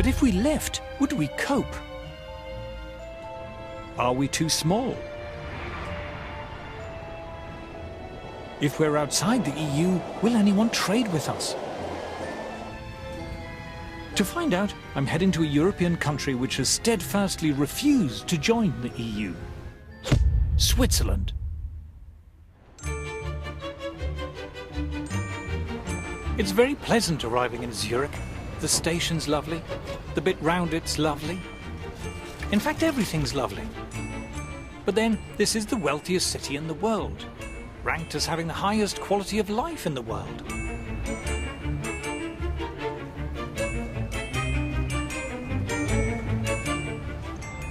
But if we left, would we cope? Are we too small? If we're outside the EU, will anyone trade with us? To find out, I'm heading to a European country which has steadfastly refused to join the EU. Switzerland. It's very pleasant arriving in Zurich. The station's lovely. The bit round it's lovely. In fact, everything's lovely. But then, this is the wealthiest city in the world, ranked as having the highest quality of life in the world.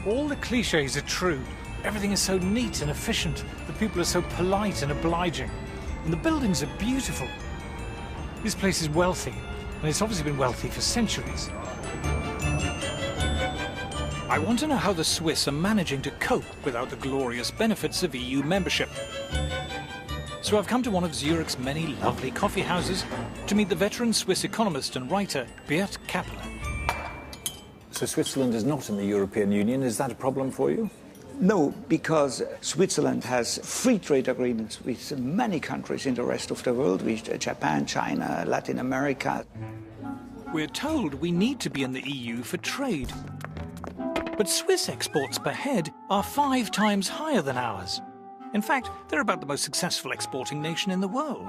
All the cliches are true. Everything is so neat and efficient. The people are so polite and obliging. And the buildings are beautiful. This place is wealthy, and it's obviously been wealthy for centuries. I want to know how the Swiss are managing to cope without the glorious benefits of EU membership. So I've come to one of Zurich's many lovely coffee houses to meet the veteran Swiss economist and writer Beat Kappeler. So Switzerland is not in the European Union. Is that a problem for you? No, because Switzerland has free trade agreements with many countries in the rest of the world, with Japan, China, Latin America. We're told we need to be in the EU for trade. But Swiss exports per head are 5 times higher than ours. In fact, they're about the most successful exporting nation in the world.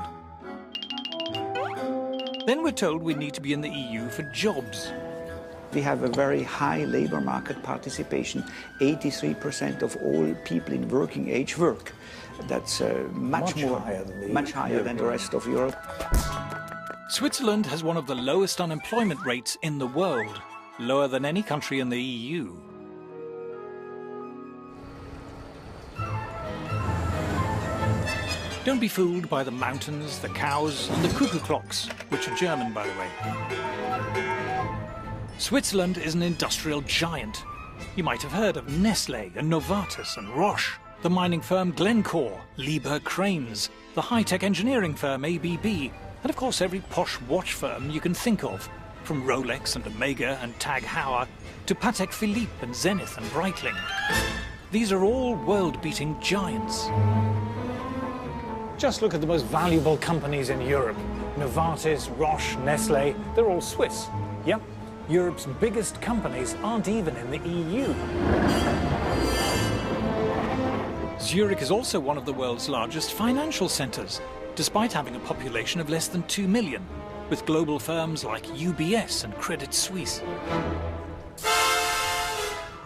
Then we're told we need to be in the EU for jobs. We have a very high labor market participation. 83% of all people in working age work. That's much higher than the rest of Europe. Switzerland has one of the lowest unemployment rates in the world, lower than any country in the EU. Don't be fooled by the mountains, the cows, and the cuckoo clocks, which are German, by the way. Switzerland is an industrial giant. You might have heard of Nestlé and Novartis and Roche, the mining firm Glencore, Liebherr Cranes, the high-tech engineering firm ABB, and of course every posh watch firm you can think of, from Rolex and Omega and Tag Heuer to Patek Philippe and Zenith and Breitling. These are all world-beating giants. Just look at the most valuable companies in Europe. Novartis, Roche, Nestlé, they're all Swiss. Yep. Europe's biggest companies aren't even in the EU. Zurich is also one of the world's largest financial centres, despite having a population of less than 2 million, with global firms like UBS and Credit Suisse.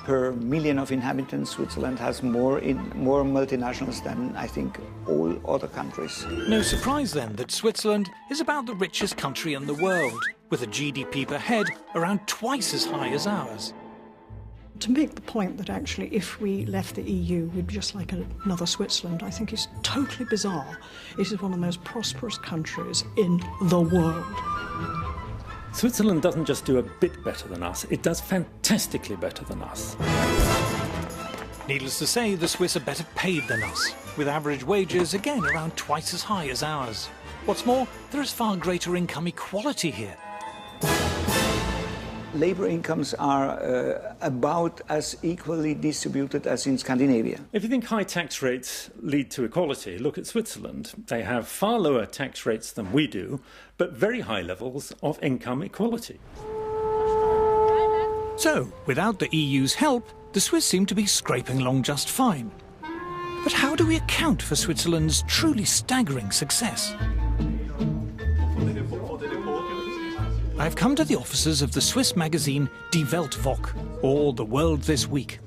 Per million of inhabitants, Switzerland has more multinationals than, I think, all other countries. No surprise then that Switzerland is about the richest country in the world, with a GDP per head around twice as high as ours. To make the point that actually if we left the EU we'd be just like another Switzerland, I think is totally bizarre. It is one of the most prosperous countries in the world. Switzerland doesn't just do a bit better than us, it does fantastically better than us. Needless to say, the Swiss are better paid than us, with average wages again around twice as high as ours. What's more, there is far greater income equality here. Labour incomes are about as equally distributed as in Scandinavia. If you think high tax rates lead to equality, look at Switzerland. They have far lower tax rates than we do, but very high levels of income equality. So, without the EU's help, the Swiss seem to be scraping along just fine. But how do we account for Switzerland's truly staggering success? I've come to the offices of the Swiss magazine Die Weltwoche, or The World This Week.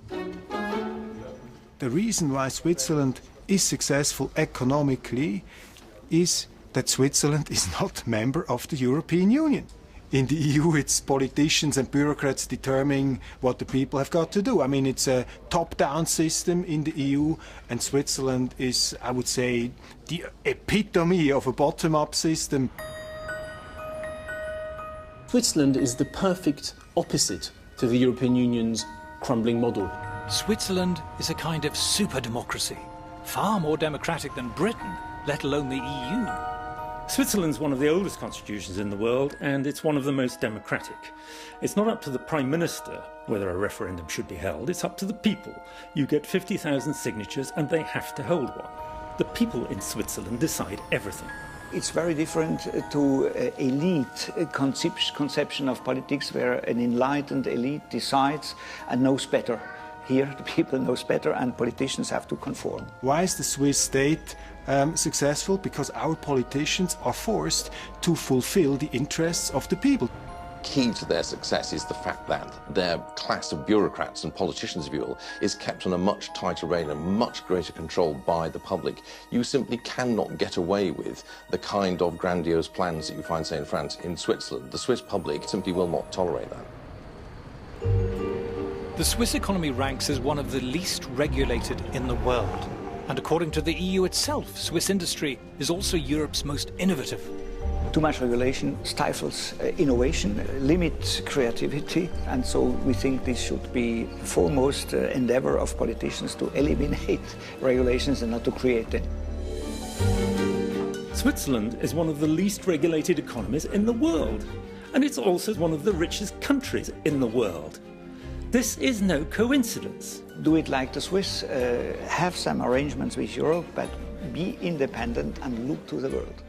The reason why Switzerland is successful economically is that Switzerland is not a member of the European Union. In the EU, it's politicians and bureaucrats determining what the people have got to do. I mean, it's a top-down system in the EU, and Switzerland is, I would say, the epitome of a bottom-up system. Switzerland is the perfect opposite to the European Union's crumbling model. Switzerland is a kind of super democracy, far more democratic than Britain, let alone the EU. Switzerland's one of the oldest constitutions in the world, and it's one of the most democratic. It's not up to the Prime Minister whether a referendum should be held, it's up to the people. You get 50,000 signatures and they have to hold one. The people in Switzerland decide everything. It's very different to elite conception of politics, where an enlightened elite decides and knows better. Here, the people knows better, and politicians have to conform. Why is the Swiss state successful? Because our politicians are forced to fulfill the interests of the people. Key to their success is the fact that their class of bureaucrats and politicians, if you will, is kept on a much tighter rein and much greater control by the public. You simply cannot get away with the kind of grandiose plans that you find, say, in France. In Switzerland, the Swiss public simply will not tolerate that. The Swiss economy ranks as one of the least regulated in the world. And according to the EU itself, Swiss industry is also Europe's most innovative. Too much regulation stifles innovation, limits creativity, and so we think this should be the foremost endeavor of politicians, to eliminate regulations and not to create them. Switzerland is one of the least regulated economies in the world, and it's also one of the richest countries in the world. This is no coincidence. Do it like the Swiss, have some arrangements with Europe, but be independent and look to the world.